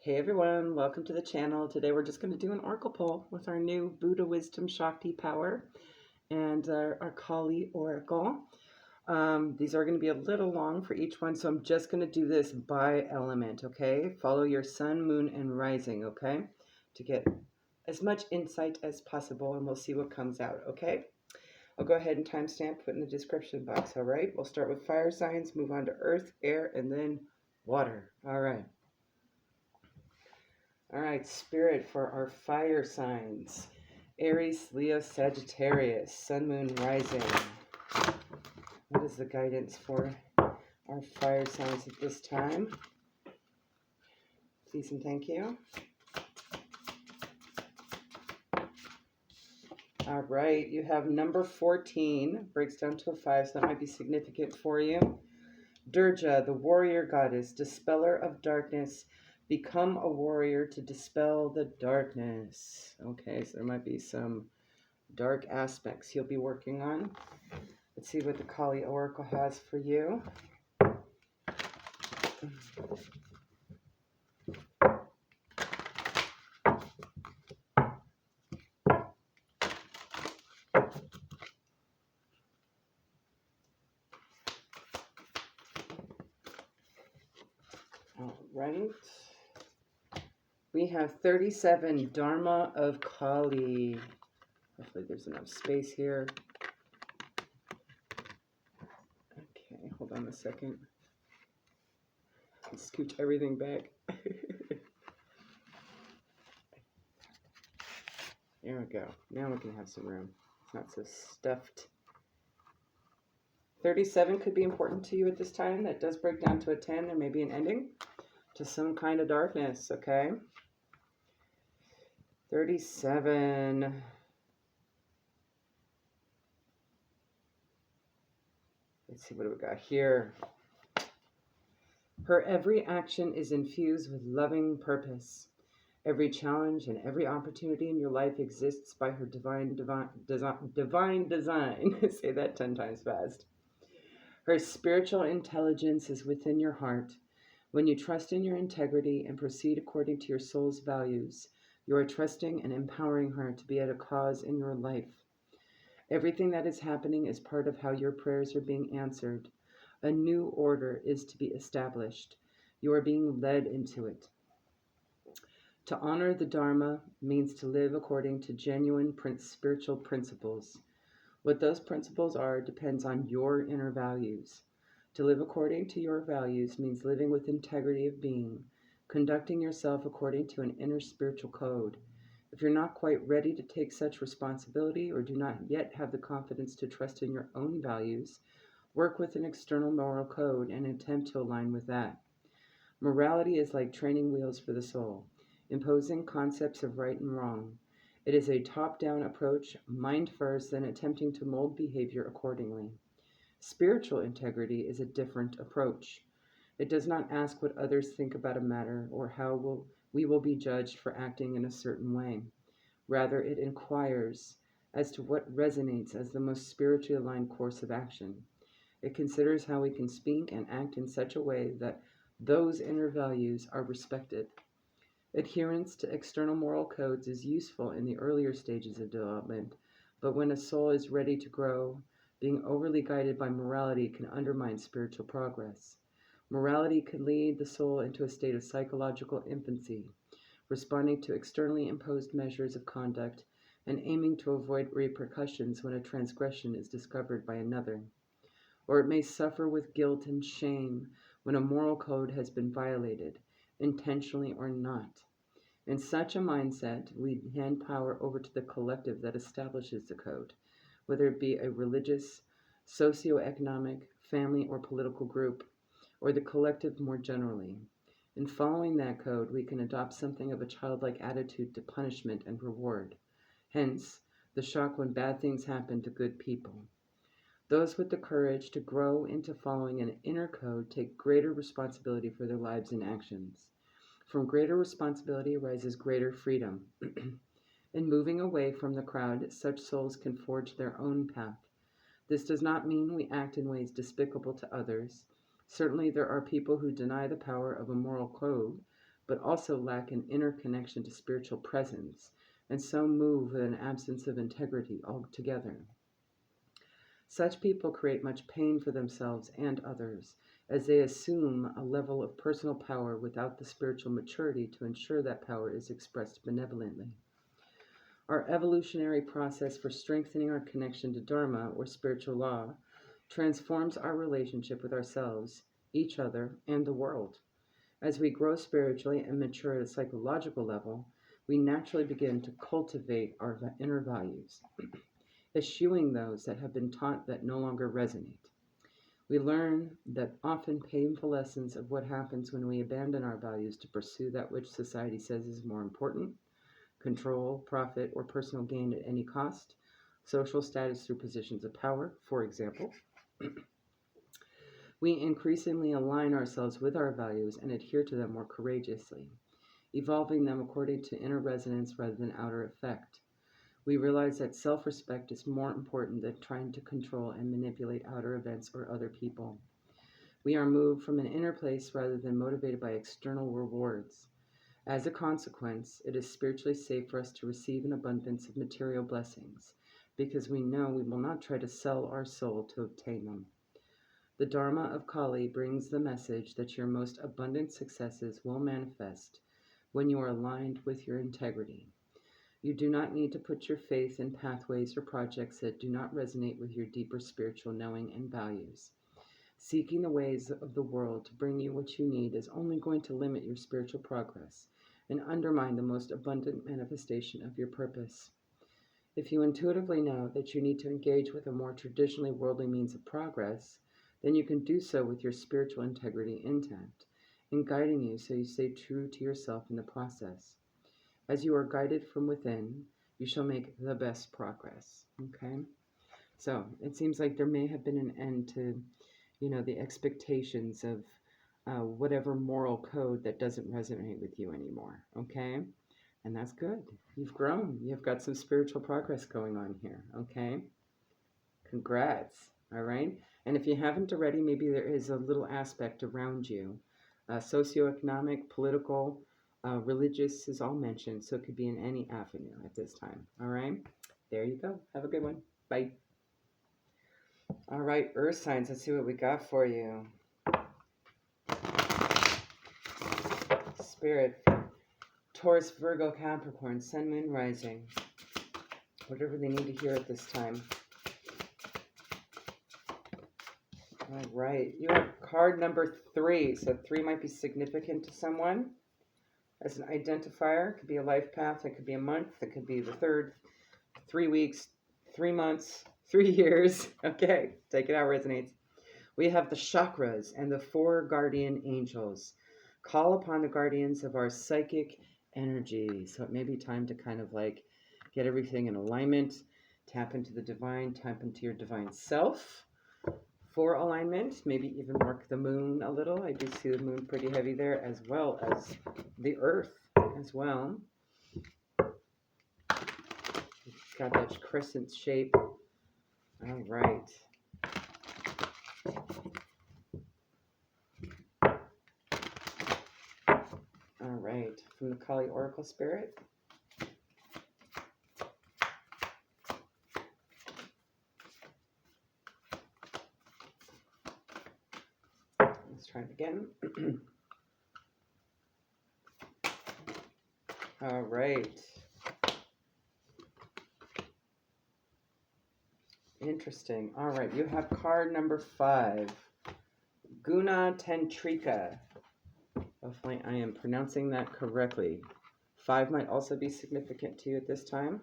Hey everyone, welcome to the channel. Today we're just going to do an oracle pull with our new Buddha Wisdom Shakti power and our Kali oracle. These are going to be a little long for each one, so I'm just going to do this by element, okay? Follow your sun, moon, and rising, okay? To get as much insight as possible, and we'll see what comes out, okay? I'll go ahead and timestamp, put in the description box, all right? We'll start with fire signs, move on to earth, air, and then water, all right? All right, Spirit, for our fire signs. Aries, Leo, Sagittarius, Sun, Moon, Rising. What is the guidance for our fire signs at this time? Please and thank you. All right, you have number 14, breaks down to a 5, so that might be significant for you. Durga, the warrior goddess, dispeller of darkness. Become a warrior to dispel the darkness. Okay, so there might be some dark aspects you'll be working on. Let's see what the Kali Oracle has for you. All right. We have 37, Dharma of Kali. Hopefully there's enough space here. Okay, hold on a second. Scooch everything back. There we go. Now we can have some room. It's not so stuffed. 37 could be important to you at this time. That does break down to a 10. There may be an ending to some kind of darkness, okay? 37. Let's see, what do we got here? Her every action is infused with loving purpose. Every challenge and every opportunity in your life exists by her divine design. Say that 10 times fast. Her spiritual intelligence is within your heart. When you trust in your integrity and proceed according to your soul's values, you are trusting and empowering her to be at a cause in your life. Everything that is happening is part of how your prayers are being answered. A new order is to be established. You are being led into it. To honor the Dharma means to live according to genuine spiritual principles. What those principles are depends on your inner values. To live according to your values means living with integrity of being, conducting yourself according to an inner spiritual code. If you're not quite ready to take such responsibility or do not yet have the confidence to trust in your own values, work with an external moral code and attempt to align with that. Morality is like training wheels for the soul, imposing concepts of right and wrong. It is a top-down approach, mind first, then attempting to mold behavior accordingly. Spiritual integrity is a different approach. It does not ask what others think about a matter or how we will be judged for acting in a certain way. Rather, it inquires as to what resonates as the most spiritually aligned course of action. It considers how we can speak and act in such a way that those inner values are respected. Adherence to external moral codes is useful in the earlier stages of development, but when a soul is ready to grow, being overly guided by morality can undermine spiritual progress. Morality can lead the soul into a state of psychological infancy, responding to externally imposed measures of conduct and aiming to avoid repercussions when a transgression is discovered by another. Or it may suffer with guilt and shame when a moral code has been violated, intentionally or not. In such a mindset, we hand power over to the collective that establishes the code, whether it be a religious, socioeconomic, family, or political group, or the collective more generally. In following that code, we can adopt something of a childlike attitude to punishment and reward. Hence, the shock when bad things happen to good people. Those with the courage to grow into following an inner code take greater responsibility for their lives and actions. From greater responsibility arises greater freedom. In moving away from the crowd, such souls can forge their own path. This does not mean we act in ways despicable to others. Certainly there are people who deny the power of a moral code, but also lack an inner connection to spiritual presence, and so move with an absence of integrity altogether. Such people create much pain for themselves and others, as they assume a level of personal power without the spiritual maturity to ensure that power is expressed benevolently. Our evolutionary process for strengthening our connection to Dharma, or spiritual law, transforms our relationship with ourselves, each other, and the world. As we grow spiritually and mature at a psychological level, we naturally begin to cultivate our inner values, eschewing those that have been taught that no longer resonate. We learn that often painful lessons of what happens when we abandon our values to pursue that which society says is more important: control, profit, or personal gain at any cost, social status through positions of power, for example. We increasingly align ourselves with our values and adhere to them more courageously, evolving them according to inner resonance rather than outer effect. We realize that self-respect is more important than trying to control and manipulate outer events or other people. We are moved from an inner place rather than motivated by external rewards. As a consequence, it is spiritually safe for us to receive an abundance of material blessings, because we know we will not try to sell our soul to obtain them. The Dharma of Kali brings the message that your most abundant successes will manifest when you are aligned with your integrity. You do not need to put your faith in pathways or projects that do not resonate with your deeper spiritual knowing and values. Seeking the ways of the world to bring you what you need is only going to limit your spiritual progress and undermine the most abundant manifestation of your purpose. If you intuitively know that you need to engage with a more traditionally worldly means of progress, then you can do so with your spiritual integrity intact and guiding you so you stay true to yourself in the process. As you are guided from within, you shall make the best progress. Okay? So it seems like there may have been an end to, the expectations of whatever moral code that doesn't resonate with you anymore. Okay? And that's good. You've grown. You've got some spiritual progress going on here. Okay? Congrats. All right? And if you haven't already, maybe there is a little aspect around you. Socioeconomic, political, religious is all mentioned, so it could be in any avenue at this time. All right? There you go. Have a good one. Bye. All right, Earth signs. Let's see what we got for you. Spirit. Taurus, Virgo, Capricorn, Sun, Moon, Rising. Whatever they need to hear at this time. All right. You have card number 3. So 3 might be significant to someone. As an identifier, it could be a life path, it could be a month, it could be the 3rd, 3 weeks, 3 months, 3 years. Okay, take it out, resonates. We have the chakras and the 4 guardian angels. Call upon the guardians of our psychic energy. So it may be time to kind of like get everything in alignment, tap into the divine, tap into your divine self. For alignment, maybe even work the moon a little. I do see the moon pretty heavy there, as well as the earth as well. It's got that crescent shape. All right. All right. From the Kali Oracle Spirit. Let's try it again. All right. Interesting. All right. You have card number 5. Guna Tantrika. Hopefully I am pronouncing that correctly. 5 might also be significant to you at this time.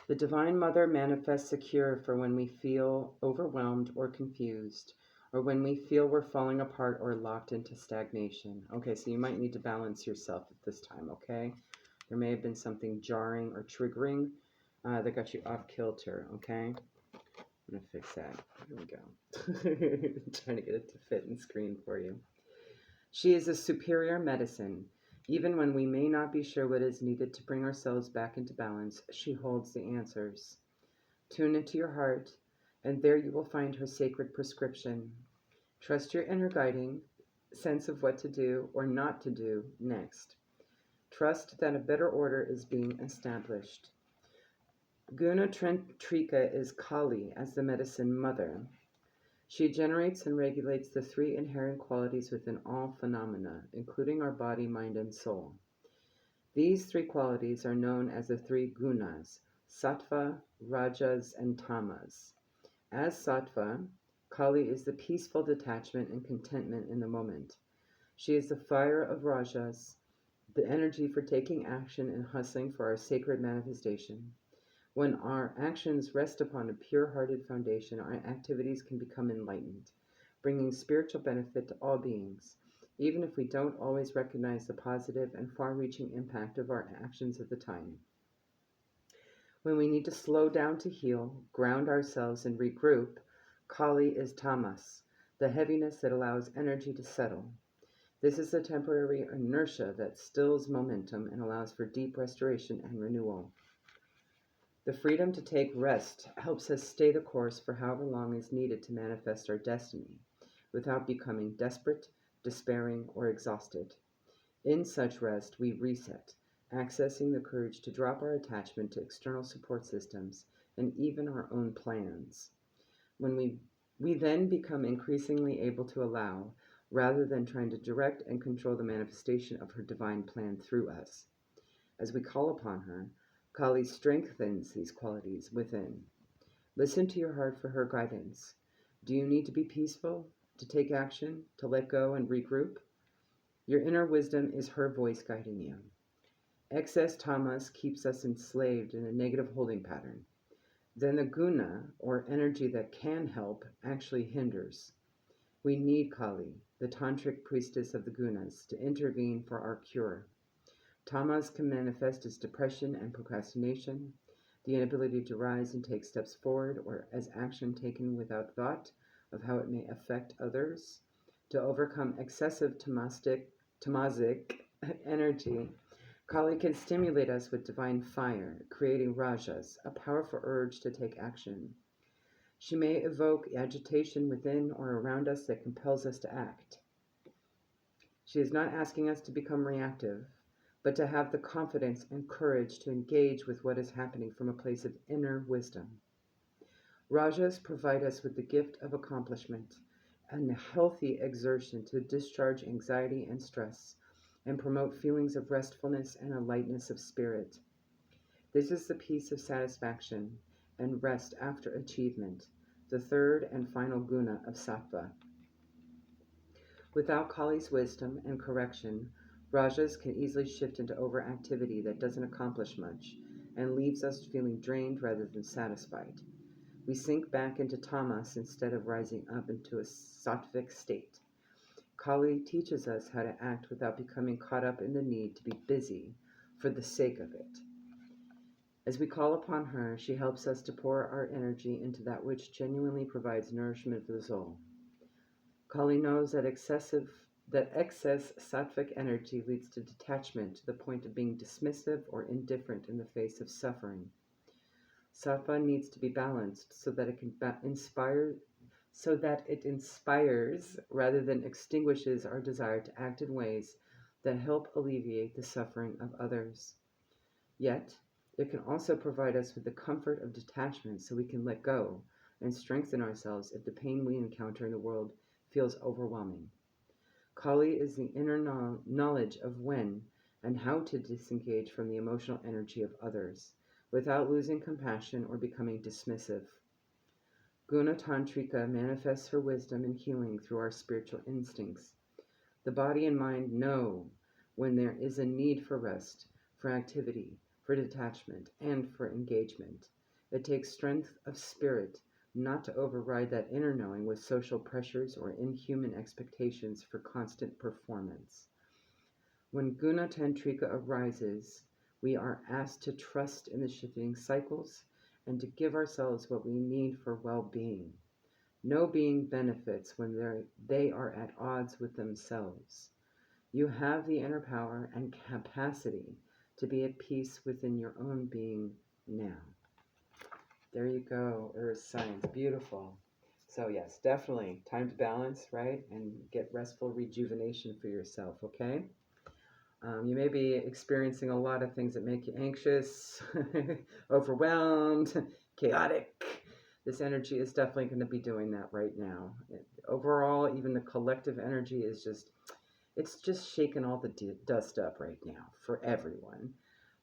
The Divine Mother manifests a cure for when we feel overwhelmed or confused, or when we feel we're falling apart or locked into stagnation. Okay, so you might need to balance yourself at this time, okay? There may have been something jarring or triggering that got you off kilter, okay? I'm going to fix that. Here we go. Trying to get it to fit in screen for you. She is a superior medicine. Even when we may not be sure what is needed to bring ourselves back into balance, she holds the answers. Tune into your heart and there you will find her sacred prescription. Trust your inner guiding sense of what to do or not to do next. Trust that a better order is being established. Guna Trika is Kali as the medicine mother. She generates and regulates the three inherent qualities within all phenomena, including our body, mind, and soul. These three qualities are known as the three gunas, sattva, rajas, and tamas. As sattva, Kali is the peaceful detachment and contentment in the moment. She is the fire of rajas, the energy for taking action and hustling for our sacred manifestation. When our actions rest upon a pure-hearted foundation, our activities can become enlightened, bringing spiritual benefit to all beings, even if we don't always recognize the positive and far-reaching impact of our actions at the time. When we need to slow down to heal, ground ourselves, and regroup, Kali is tamas, the heaviness that allows energy to settle. This is the temporary inertia that stills momentum and allows for deep restoration and renewal. The freedom to take rest helps us stay the course for however long is needed to manifest our destiny, without becoming desperate, despairing, or exhausted. In such rest, we reset, accessing the courage to drop our attachment to external support systems and even our own plans. When we then become increasingly able to allow, rather than trying to direct and control the manifestation of her divine plan through us. As we call upon her, Kali strengthens these qualities within. Listen to your heart for her guidance. Do you need to be peaceful, to take action, to let go and regroup? Your inner wisdom is her voice guiding you. Excess tamas keeps us enslaved in a negative holding pattern. Then the guna, or energy that can help, actually hinders. We need Kali, the tantric priestess of the gunas, to intervene for our cure. Tamas can manifest as depression and procrastination, the inability to rise and take steps forward, or as action taken without thought of how it may affect others. To overcome excessive tamasic energy, Kali can stimulate us with divine fire, creating rajas, a powerful urge to take action. She may evoke agitation within or around us that compels us to act. She is not asking us to become reactive, but to have the confidence and courage to engage with what is happening from a place of inner wisdom. Rajas provide us with the gift of accomplishment and a healthy exertion to discharge anxiety and stress and promote feelings of restfulness and a lightness of spirit. This is the peace of satisfaction and rest after achievement, the third and final guna of sattva. Without Kali's wisdom and correction, rajas can easily shift into overactivity that doesn't accomplish much and leaves us feeling drained rather than satisfied. We sink back into tamas instead of rising up into a sattvic state. Kali teaches us how to act without becoming caught up in the need to be busy for the sake of it. As we call upon her, she helps us to pour our energy into that which genuinely provides nourishment for the soul. Kali knows that excess sattvic energy leads to detachment to the point of being dismissive or indifferent in the face of suffering. Sattva needs to be balanced so that it inspires rather than extinguishes our desire to act in ways that help alleviate the suffering of others. Yet, it can also provide us with the comfort of detachment so we can let go and strengthen ourselves if the pain we encounter in the world feels overwhelming. Kali is the inner knowledge of when and how to disengage from the emotional energy of others without losing compassion or becoming dismissive. Guna Tantrika manifests her wisdom and healing through our spiritual instincts. The body and mind know when there is a need for rest, for activity, for detachment, and for engagement. It takes strength of spirit not to override that inner knowing with social pressures or inhuman expectations for constant performance. When Guna Tantrika arises, we are asked to trust in the shifting cycles and to give ourselves what we need for well-being. No being benefits when they are at odds with themselves. You have the inner power and capacity to be at peace within your own being now. There you go, earth signs, beautiful. So yes, definitely time to balance, right? And get restful rejuvenation for yourself, okay? You may be experiencing a lot of things that make you anxious, overwhelmed, chaotic. This energy is definitely going to be doing that right now. Overall, even the collective energy is it's just shaking all the dust up right now for everyone.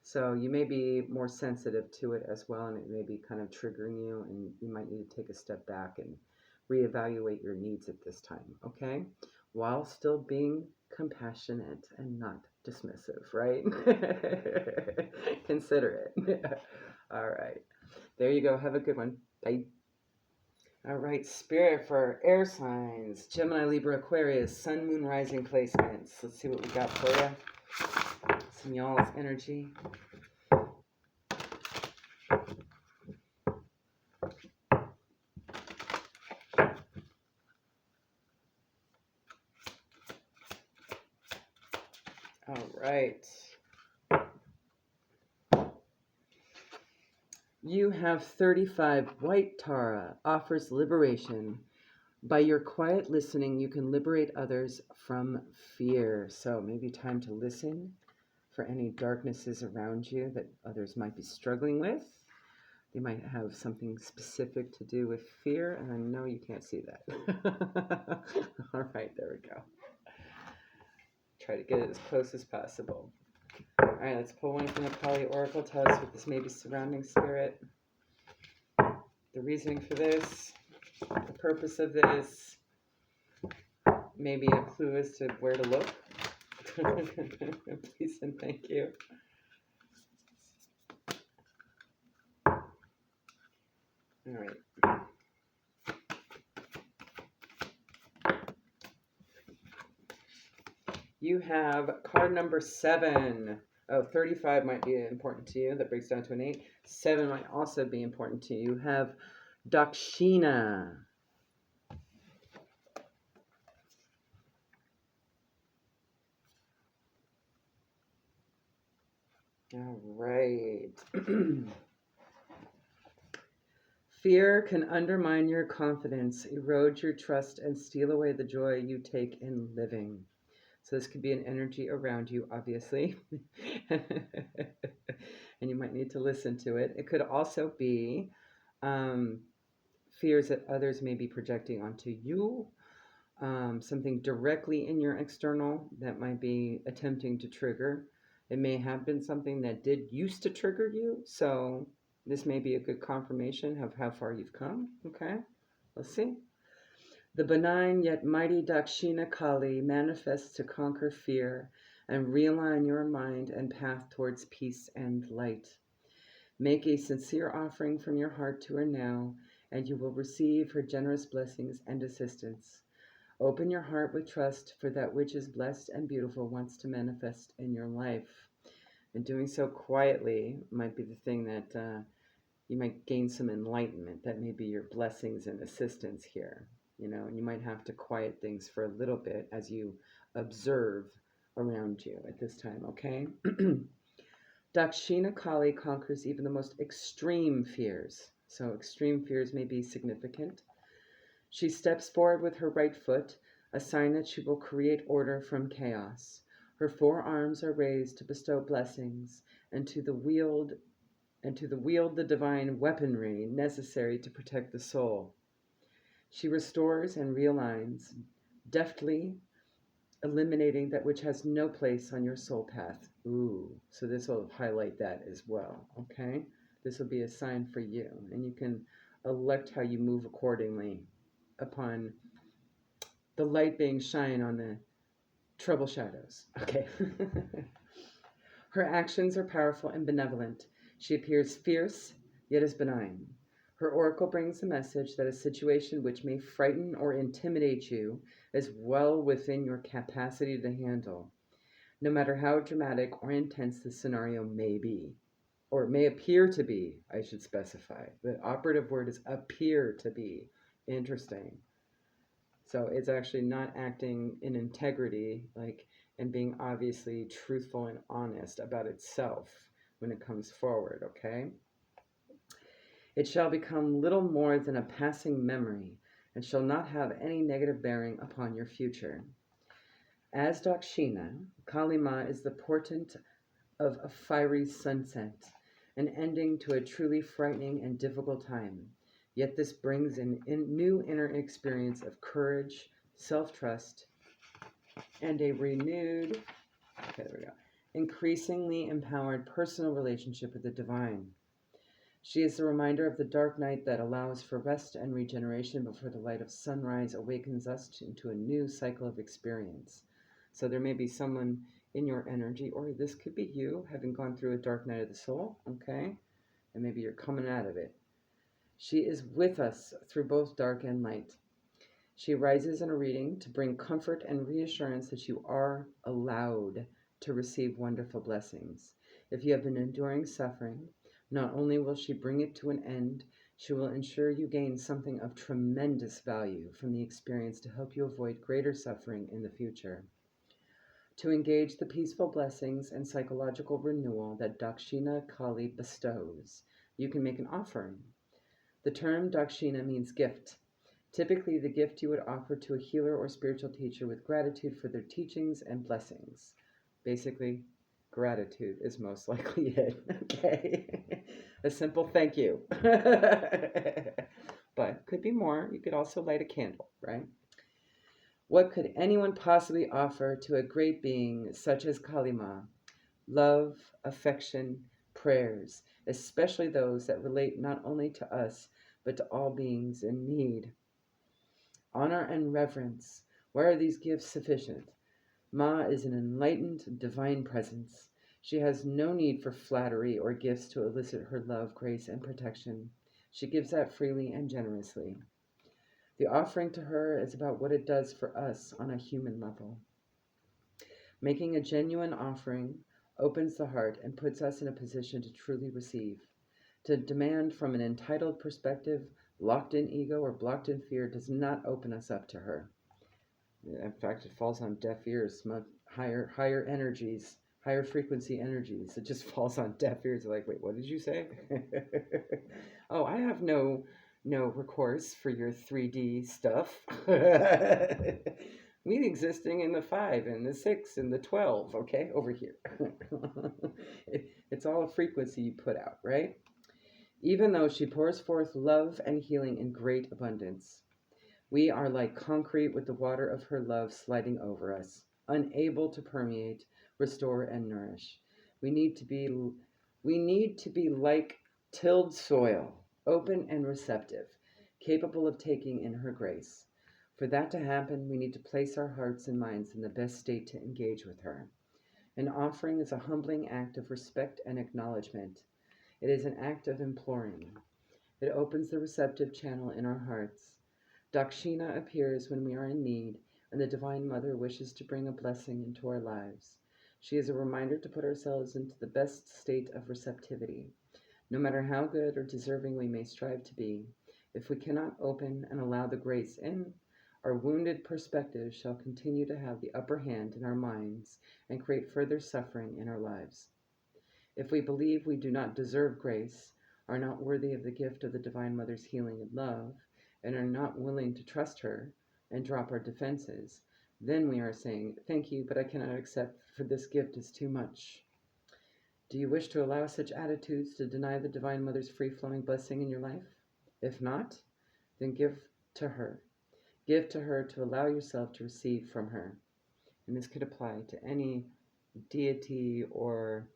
So you may be more sensitive to it as well, and it may be kind of triggering you, and you might need to take a step back and reevaluate your needs at this time, okay? While still being compassionate and not dismissive, right? Consider it. All right. There you go. Have a good one. Bye. All right, Spirit for air signs, Gemini, Libra, Aquarius, Sun, Moon, Rising placements. Let's see what we got for you. Some y'all's energy. All right. You have 35. White Tara offers liberation. By your quiet listening, you can liberate others from fear. So maybe time to listen for any darknesses around you that others might be struggling with. They might have something specific to do with fear, and I know you can't see that. All right, there we go. Try to get it as close as possible. All right, let's pull one from the Kali Oracle. Tell us what this may be surrounding, Spirit. The reasoning for this, the purpose of this, maybe a clue as to where to look. Please and thank you. All right. You have card number 7. Oh, 35 might be important to you. That breaks down to an 8. 7 might also be important to you. You have Dakshina. All right. Fear can undermine your confidence, erode your trust, and steal away the joy you take in living. So this could be an energy around you, obviously. And you might need to listen to it. It could also be fears that others may be projecting onto you. Something directly in your external that might be attempting to trigger. It may have been something that did used to trigger you. So this may be a good confirmation of how far you've come. Okay, let's see. The benign yet mighty Dakshina Kali manifests to conquer fear and realign your mind and path towards peace and light. Make a sincere offering from your heart to her now, and you will receive her generous blessings and assistance. Open your heart with trust, for that which is blessed and beautiful wants to manifest in your life. And doing so quietly might be the thing that you might gain some enlightenment. That may be your blessings and assistance here. And you might have to quiet things for a little bit as you observe around you at this time, okay? Dakshina Kali conquers even the most extreme fears. So extreme fears may be significant. She steps forward with her right foot, a sign that she will create order from chaos. Her 4 arms are raised to bestow blessings and to wield the divine weaponry necessary to protect the soul. She restores and realigns, deftly eliminating that which has no place on your soul path. Ooh, so this will highlight that as well, okay? This will be a sign for you, and you can elect how you move accordingly upon the light being shined on the trouble shadows, okay? Her actions are powerful and benevolent. She appears fierce, yet is benign. Her oracle brings the message that a situation which may frighten or intimidate you is well within your capacity to handle, no matter how dramatic or intense the scenario may be, or may appear to be, I should specify. The operative word is appear to be. Interesting. So it's actually not acting in integrity, and being obviously truthful and honest about itself when it comes forward, okay? It shall become little more than a passing memory, and shall not have any negative bearing upon your future. As Dakshina, Kali Ma is the portent of a fiery sunset, an ending to a truly frightening and difficult time. Yet this brings in new inner experience of courage, self-trust, and a renewed, increasingly empowered personal relationship with the divine. She is the reminder of the dark night that allows for rest and regeneration before the light of sunrise awakens us into a new cycle of experience. So there may be someone in your energy, or this could be you, having gone through a dark night of the soul, okay? And maybe you're coming out of it. She is with us through both dark and light. She rises in a reading to bring comfort and reassurance that you are allowed to receive wonderful blessings. If you have been enduring suffering, not only will she bring it to an end, she will ensure you gain something of tremendous value from the experience to help you avoid greater suffering in the future. To engage the peaceful blessings and psychological renewal that Dakshina Kali bestows, you can make an offering. The term Dakshina means gift. Typically, the gift you would offer to a healer or spiritual teacher with gratitude for their teachings and blessings. Basically, gratitude is most likely it, okay? A simple thank you. But could be more. You could also light a candle, right? What could anyone possibly offer to a great being such as Kali Ma? Love, affection, prayers, especially those that relate not only to us, but to all beings in need. Honor and reverence. Why are these gifts sufficient? Ma is an enlightened divine presence. She has no need for flattery or gifts to elicit her love, grace, and protection. She gives that freely and generously. The offering to her is about what it does for us on a human level. Making a genuine offering opens the heart and puts us in a position to truly receive. To demand from an entitled perspective, locked in ego, or blocked in fear does not open us up to her. In fact, it falls on deaf ears, much higher energies, higher frequency energies. It just falls on deaf ears. Like, wait, what did you say? Oh, I have no recourse for your 3D stuff. We existing in the 5 and the 6 and the 12, okay, over here. It's all a frequency you put out, right? Even though she pours forth love and healing in great abundance, we are like concrete with the water of her love sliding over us, unable to permeate, restore, and nourish. We need to be like tilled soil, open and receptive, capable of taking in her grace. For that to happen, we need to place our hearts and minds in the best state to engage with her. An offering is a humbling act of respect and acknowledgement. It is an act of imploring. It opens the receptive channel in our hearts. Dakshina appears when we are in need, and the Divine Mother wishes to bring a blessing into our lives. She is a reminder to put ourselves into the best state of receptivity. No matter how good or deserving we may strive to be, if we cannot open and allow the grace in, our wounded perspective shall continue to have the upper hand in our minds and create further suffering in our lives. If we believe we do not deserve grace, are not worthy of the gift of the Divine Mother's healing and love, and are not willing to trust her and drop our defenses, then we are saying, thank you, but I cannot accept, for this gift is too much. Do you wish to allow such attitudes to deny the Divine Mother's free-flowing blessing in your life? If not, then give to her. Give to her to allow yourself to receive from her. And this could apply to any deity or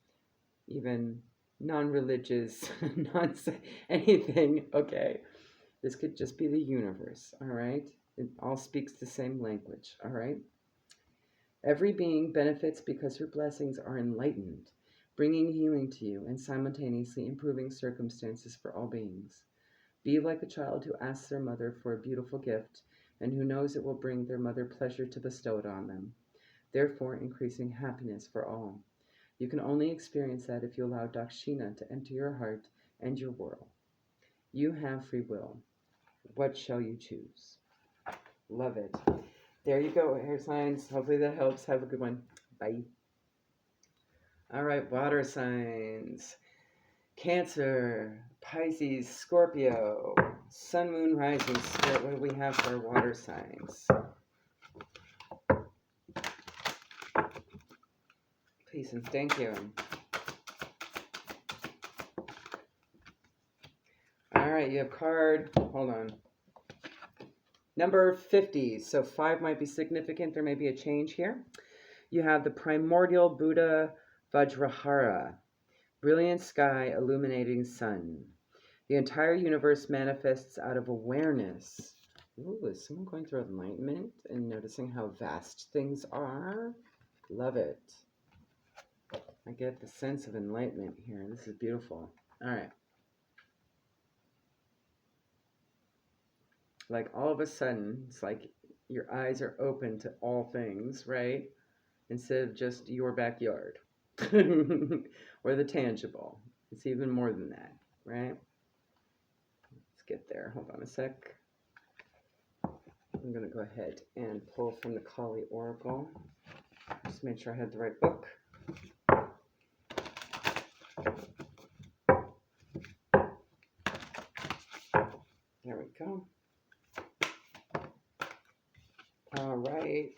even non-religious, anything, okay? This could just be the universe, all right? It all speaks the same language, all right? Every being benefits because her blessings are enlightened, bringing healing to you and simultaneously improving circumstances for all beings. Be like a child who asks their mother for a beautiful gift and who knows it will bring their mother pleasure to bestow it on them, therefore increasing happiness for all. You can only experience that if you allow Dakshina to enter your heart and your world. You have free will. What shall you choose? Love it. There you go, air signs. Hopefully that helps. Have a good one. Bye. All right, water signs. Cancer, Pisces, Scorpio, Sun, Moon, Rising, Spirit. What do we have for our water signs? Please and thank you. All right, you have card, hold on. Number 50. So 5 might be significant. There may be a change here. You have the primordial Buddha Vajrahara. Brilliant sky, illuminating sun. The entire universe manifests out of awareness. Ooh, is someone going through enlightenment and noticing how vast things are? Love it. I get the sense of enlightenment here. This is beautiful. All right. Like all of a sudden, it's like your eyes are open to all things, right? Instead of just your backyard. Or the tangible. It's even more than that, right? Let's get there. Hold on a sec. I'm going to go ahead and pull from the Kali Oracle. Just make sure I had the right book. There we go. All right.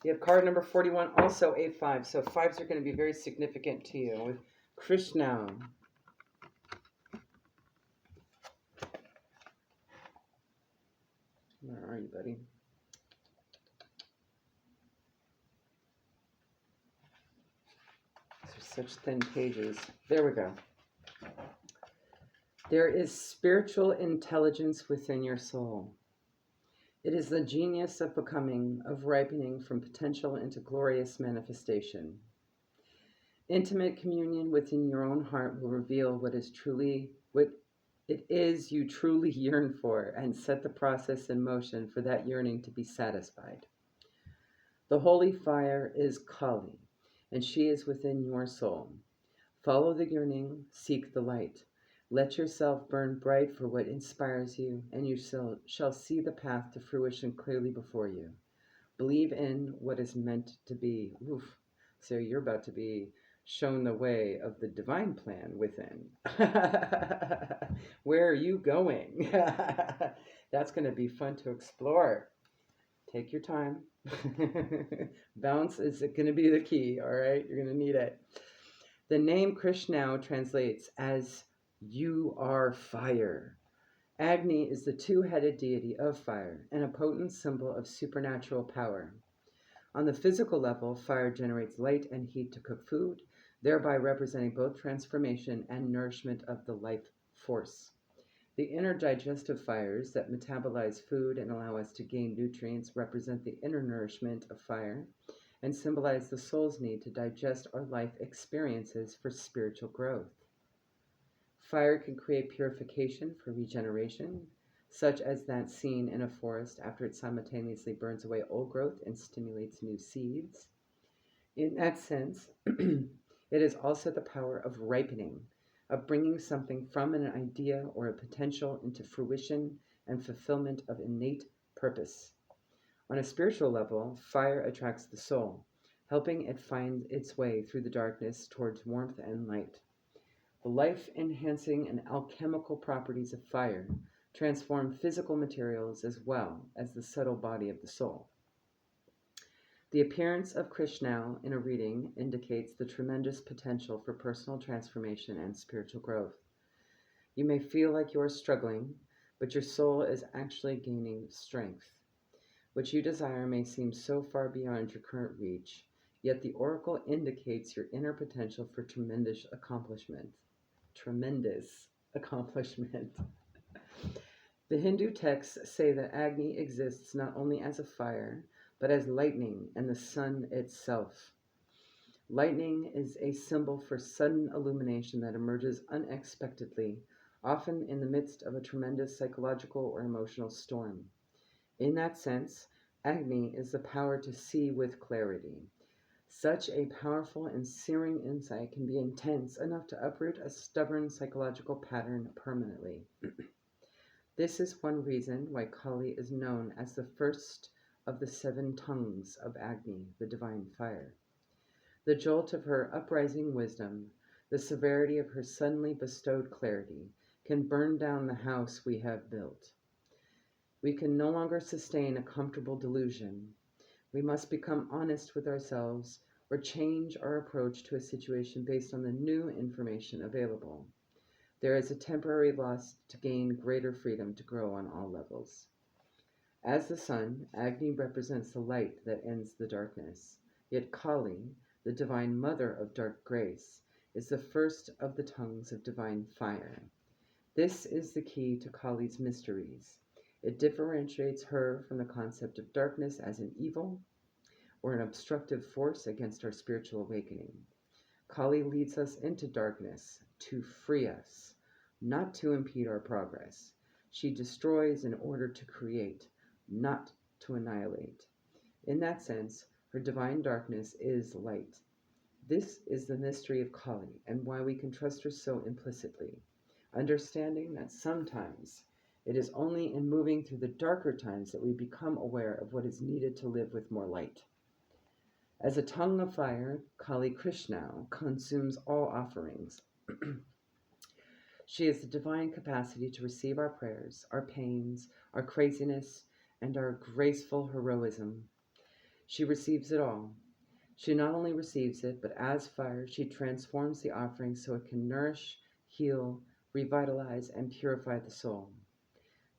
You have card number 41, also a 5. So 5s are going to be very significant to you. With Krishna. Where are you, buddy? These are such thin pages. There we go. There is spiritual intelligence within your soul. It is the genius of becoming, of ripening from potential into glorious manifestation. Intimate communion within your own heart will reveal what it is you truly yearn for and set the process in motion for that yearning to be satisfied. The holy fire is Kali, and she is within your soul. Follow the yearning, seek the light. Let yourself burn bright for what inspires you, and you shall see the path to fruition clearly before you. Believe in what is meant to be. Oof. So you're about to be shown the way of the divine plan within. Where are you going? That's going to be fun to explore. Take your time. Balance is going to be the key, all right? You're going to need it. The name Krishna translates as "you are fire." Agni is the two-headed deity of fire and a potent symbol of supernatural power. On the physical level, fire generates light and heat to cook food, thereby representing both transformation and nourishment of the life force. The inner digestive fires that metabolize food and allow us to gain nutrients represent the inner nourishment of fire and symbolize the soul's need to digest our life experiences for spiritual growth. Fire can create purification for regeneration, such as that seen in a forest after it simultaneously burns away old growth and stimulates new seeds. In that sense, it is also the power of ripening, of bringing something from an idea or a potential into fruition and fulfillment of innate purpose. On a spiritual level, fire attracts the soul, helping it find its way through the darkness towards warmth and light. The life-enhancing and alchemical properties of fire transform physical materials as well as the subtle body of the soul. The appearance of Krishna in a reading indicates the tremendous potential for personal transformation and spiritual growth. You may feel like you are struggling, but your soul is actually gaining strength. What you desire may seem so far beyond your current reach, yet the oracle indicates your inner potential for tremendous accomplishment. Tremendous accomplishment. The Hindu texts say that Agni exists not only as a fire, but as lightning and the sun itself. Lightning is a symbol for sudden illumination that emerges unexpectedly, often in the midst of a tremendous psychological or emotional storm. In that sense, Agni is the power to see with clarity. Such a powerful and searing insight can be intense enough to uproot a stubborn psychological pattern permanently. This is one reason why Kali is known as the first of the 7 tongues of Agni, the divine fire. The jolt of her uprising wisdom The severity of her suddenly bestowed clarity can burn down the house we have built. We can no longer sustain a comfortable delusion. We must become honest with ourselves or change our approach to a situation based on the new information available. There is a temporary loss to gain greater freedom to grow on all levels. As the sun, Agni represents the light that ends the darkness. Yet Kali, the divine mother of dark grace, is the first of the tongues of divine fire. This is the key to Kali's mysteries. It differentiates her from the concept of darkness as an evil or an obstructive force against our spiritual awakening. Kali leads us into darkness to free us, not to impede our progress. She destroys in order to create, not to annihilate. In that sense, her divine darkness is light. This is the mystery of Kali and why we can trust her so implicitly, understanding that sometimes it is only in moving through the darker times that we become aware of what is needed to live with more light. As a tongue of fire, Kali Krishna consumes all offerings. She has the divine capacity to receive our prayers, our pains, our craziness, and our graceful heroism. She receives it all. She not only receives it, but as fire, she transforms the offering so it can nourish, heal, revitalize, and purify the soul.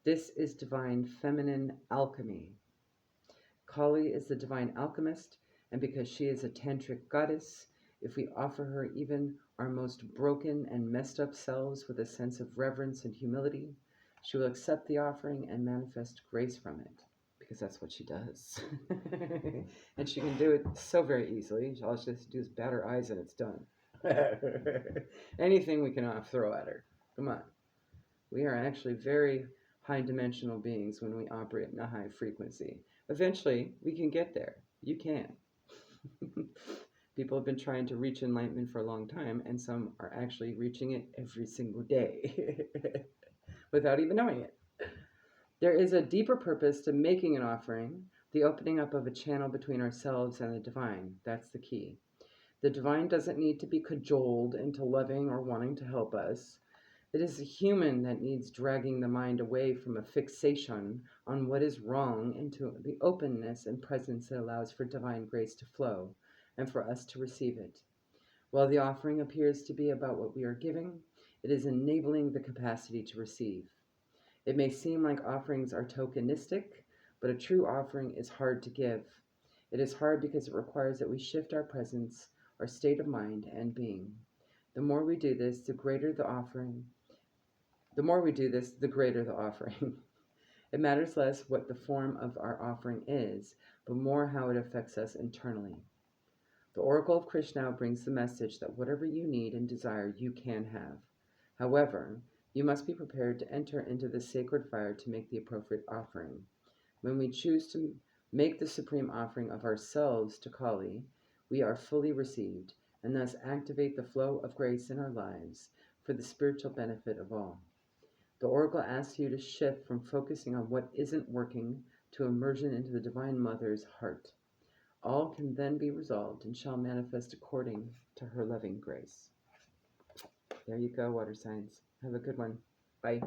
This is divine feminine alchemy. Kali is the divine alchemist, and because she is a tantric goddess, if we offer her even our most broken and messed up selves with a sense of reverence and humility, she will accept the offering and manifest grace from it, because that's what she does. And she can do it so very easily. All she has to do is bat her eyes and it's done. Anything we can throw at her. Come on. We are actually very high dimensional beings when we operate in a high frequency. Eventually, we can get there. You can. People have been trying to reach enlightenment for a long time, and some are actually reaching it every single day without even knowing it. There is a deeper purpose to making an offering, the opening up of a channel between ourselves and the divine. That's the key. The divine doesn't need to be cajoled into loving or wanting to help us. It is the human that needs dragging the mind away from a fixation on what is wrong into the openness and presence that allows for divine grace to flow and for us to receive it. While the offering appears to be about what we are giving, it is enabling the capacity to receive. It may seem like offerings are tokenistic, but a true offering is hard to give. It is hard because it requires that we shift our presence, our state of mind and being. The more we do this, the greater the offering. The more we do this, the greater the offering. It matters less what the form of our offering is, but more how it affects us internally. The Oracle of Krishna brings the message that whatever you need and desire, you can have. However, you must be prepared to enter into the sacred fire to make the appropriate offering. When we choose to make the supreme offering of ourselves to Kali, we are fully received, and thus activate the flow of grace in our lives for the spiritual benefit of all. The Oracle asks you to shift from focusing on what isn't working to immersion into the Divine Mother's heart. All can then be resolved and shall manifest according to her loving grace. There you go, water signs. Have a good one. Bye.